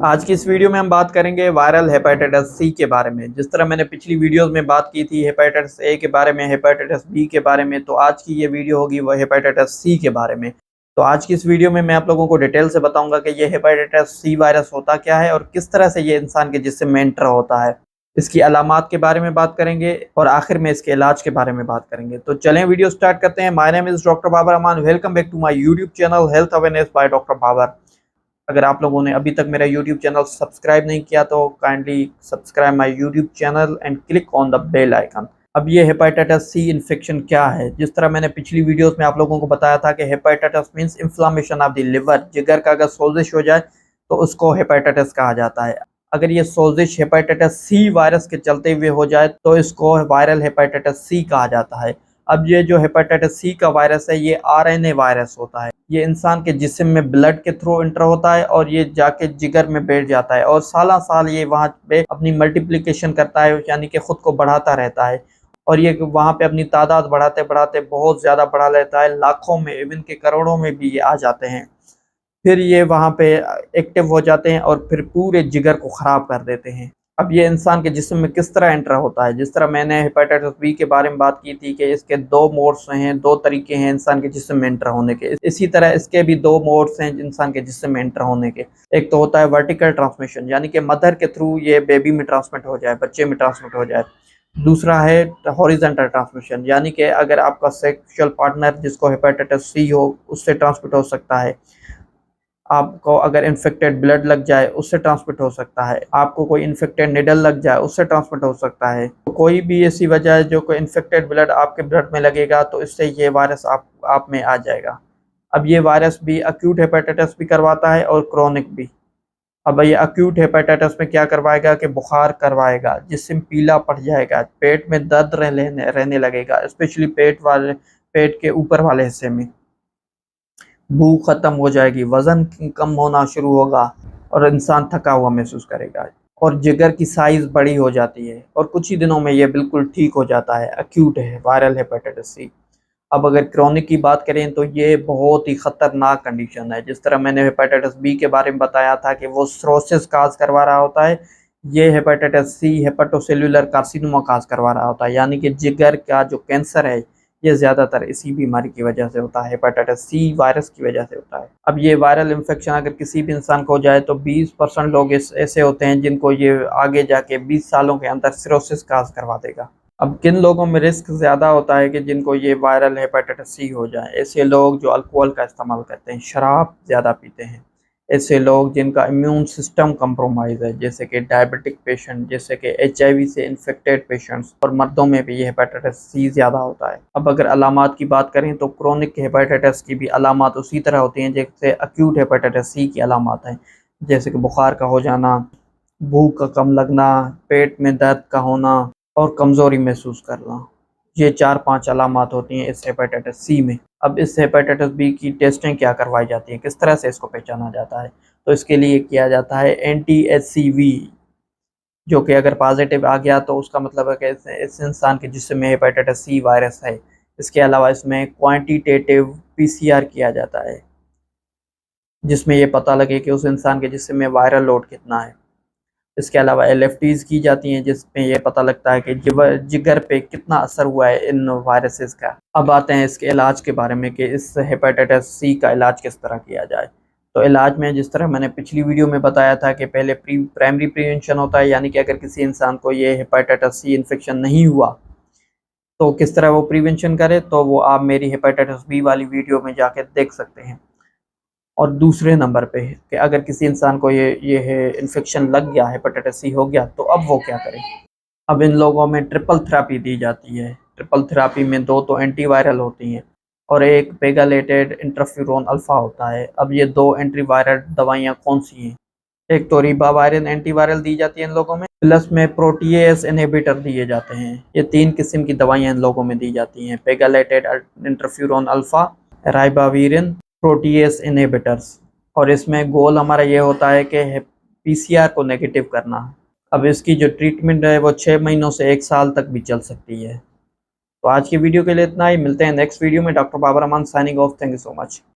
आज की इस वीडियो में हम बात करेंगे वायरल हेपेटाइटिस सी के बारे में। जिस तरह मैंने पिछली वीडियोस में बात की थी हेपेटाइटिस ए के बारे में, हेपेटाइटिस बी के बारे में, तो आज की ये वीडियो होगी वो हेपेटाइटिस सी के बारे में। तो आज की इस वीडियो में मैं आप लोगों को डिटेल से बताऊंगा कि ये हेपेटाइटिस सी वायरस होता क्या है और किस तरह से ये इंसान के जिस्म में एंटर होता है। इसकी अलामात के बारे में बात करेंगे और आखिर में इसके इलाज के बारे में बात करेंगे। तो चलें वीडियो स्टार्ट करते हैं। My name is doctor Babar Aman. Welcome back to my YouTube channel health awareness by doctor Babar. अगर आप लोगों ने अभी तक मेरा यूट्यूब चैनल सब्सक्राइब नहीं किया तो kindly subscribe my YouTube channel and click on the bell icon. अब ये हेपेटाइटिस सी इन्फेक्शन क्या है? जिस तरह मैंने पिछली वीडियोस में आप लोगों को बताया था कि hepatitis means inflammation of the liver, जिगर का अगर सोजिश हो जाए तो उसको हेपेटाइटिस कहा जाता है। अगर ये सोजिश हेपेटाइटिस सी वायरस के चलते हुए हो जाए तो इसको वायरल हेपेटाइटिस सी कहा जाता है। अब ये जो हेपेटाइटिस सी का वायरस है ये आरएनए वायरस होता है। ये इंसान के जिस्म में ब्लड के थ्रू एंटर होता है और ये जाके जिगर में बैठ जाता है और साल साल ये वहाँ पे अपनी मल्टीप्लिकेशन करता है, यानी कि खुद को बढ़ाता रहता है और ये वहाँ पे अपनी तादाद बढ़ाते बढ़ाते बहुत ज़्यादा बढ़ा लेता है। लाखों में, इवन के करोड़ों में भी ये आ जाते हैं। फिर ये वहाँ पे एक्टिव हो जाते हैं और फिर पूरे जिगर को ख़राब कर देते हैं। अब ये इंसान के जिस्म में किस तरह एंटर होता है? जिस तरह मैंने हेपेटाइटिस बी के बारे में बात की थी कि इसके 2 मोड्स हैं, 2 तरीके हैं इंसान के जिस्म में एंटर होने के। इसी तरह इसके भी 2 मोड्स हैं इंसान के जिस्म में एंटर होने के। एक तो होता है वर्टिकल ट्रांसमिशन, यानी कि मदर के थ्रू ये बेबी में ट्रांसमिट हो जाए, बच्चे में ट्रांसमिट हो जाए। दूसरा है हॉरिजॉन्टल ट्रांसमिशन, यानी कि अगर आपका सेक्सुअल पार्टनर जिसको हेपेटाइटिस सी हो उससे ट्रांसमिट हो सकता है। आपको अगर इन्फेक्टेड ब्लड लग जाए उससे ट्रांसमिट हो सकता है। आपको कोई इन्फेक्टेड निडल लग जाए उससे ट्रांसमिट हो सकता है। तो कोई भी ऐसी वजह है जो कोई इन्फेक्टेड ब्लड आपके ब्लड में लगेगा तो इससे ये वायरस आप में आ जाएगा। अब ये वायरस भी अक्यूट हेपेटाइटिस भी करवाता है और क्रोनिक भी। अब ये अक्यूट हेपेटाइटिस में क्या करवाएगा कि बुखार करवाएगा, जिस्म पीला पड़ जाएगा, पेट में दर्द रहने लगेगा, स्पेशली पेट के ऊपर वाले हिस्से में। भूख खत्म हो जाएगी, वजन कम होना शुरू होगा और इंसान थका हुआ महसूस करेगा और जिगर की साइज बड़ी हो जाती है और कुछ ही दिनों में ये बिल्कुल ठीक हो जाता है। अक्यूट है वायरल हेपेटाइटिस सी। अब अगर क्रोनिक की बात करें तो ये बहुत ही खतरनाक कंडीशन है। जिस तरह मैंने हेपेटाइटिस बी के बारे में बताया था कि वो सिरोसिस काज करवा रहा होता है, ये हेपेटाइटिस सी हेपेटोसेल्युलर कार्सिनोमा काज करवा रहा होता है, यानी कि जिगर का जो कैंसर है ये ज़्यादातर इसी बीमारी की वजह से होता है, हेपेटाइटिस सी वायरस की वजह से होता है। अब ये वायरल इन्फेक्शन अगर किसी भी इंसान को हो जाए तो 20% लोग ऐसे होते हैं जिनको ये आगे जाके 20 सालों के अंदर सिरोसिस काज करवा देगा। अब किन लोगों में रिस्क ज़्यादा होता है कि जिनको ये वायरल हेपेटाइटिस सी हो जाए? ऐसे लोग जो अल्कोहल का इस्तेमाल करते हैं, शराब ज़्यादा पीते हैं, ऐसे लोग जिनका इम्यून सिस्टम कंप्रोमाइज़ है, जैसे कि डायबिटिक पेशेंट, जैसे कि एचआईवी से इन्फेक्टेड पेशेंट्स, और मर्दों में भी ये हेपेटाइटिस सी ज़्यादा होता है। अब अगर अलामात की बात करें तो क्रोनिक हेपेटाइटिस की भी अलामात उसी तरह होती हैं जैसे अक्यूट हेपेटाइटिस सी की अलामात हैं, जैसे कि बुखार का हो जाना, भूख का कम लगना, पेट में दर्द का होना और कमज़ोरी महसूस करना। ये 4-5 अलामात होती हैं इस हेपेटाइटिस सी में। अब इस हेपेटाइटिस बी की टेस्टिंग क्या करवाई जाती है, किस तरह से इसको पहचाना जाता है? तो इसके लिए किया जाता है एंटी-एचसीवी, जो कि अगर पॉजिटिव आ गया तो उसका मतलब है कि इस इंसान के जिस्म में हेपेटाइटिस सी वायरस है। इसके अलावा इसमें क्वांटिटेटिव पीसीआर किया जाता है, जिसमें ये पता लगे कि उस इंसान के जिस्म में वायरल लोड कितना है। इसके अलावा एलएफटीज़ की जाती हैं, जिसमें ये पता लगता है कि जिगर पे कितना असर हुआ है इन वायरसेस का। अब आते हैं इसके इलाज के बारे में कि इस हेपेटाइटिस सी का इलाज किस तरह किया जाए। तो इलाज में जिस तरह मैंने पिछली वीडियो में बताया था कि पहले प्राइमरी प्रिवेंशन होता है, यानी कि अगर किसी इंसान को ये हेपेटाइटिस सी इन्फेक्शन नहीं हुआ तो किस तरह वो प्रिवेंशन करे, तो वो आप मेरी हेपेटाइटिस बी वाली वीडियो में जाके देख सकते हैं। और दूसरे नंबर पे है कि अगर किसी इंसान को ये है इन्फेक्शन लग गया, हेपेटाइटिस सी हो गया, तो अब वो क्या करे? अब इन लोगों में ट्रिपल थेरेपी दी जाती है। ट्रिपल थेरेपी में 2 तो एंटीवायरल होती हैं और एक पेगालेटेड इंटरफ्यूरॉन अल्फा होता है। अब ये 2 एंटीवायरल दवाइयाँ कौन-सी हैं? एक तो रिबावायरिन एंटीवायरल दी जाती है इन लोगों में, प्लस में प्रोटीएस इन्हिबिटर दिए जाते हैं। ये 3 किस्म की दवाइयाँ इन लोगों में दी जाती हैं, पेगालेटेड इंटरफ्यूरॉन अल्फा, राइबाविरिन, प्रोटीएस इन्हिबिटर्स। और इसमें गोल हमारा ये होता है कि पीसीआर को नेगेटिव करना। अब इसकी जो ट्रीटमेंट है वो 6 महीनों से 1 साल तक भी चल सकती है। तो आज की वीडियो के लिए इतना ही। मिलते हैं नेक्स्ट वीडियो में। Doctor Babar Aman signing off. Thank you so much.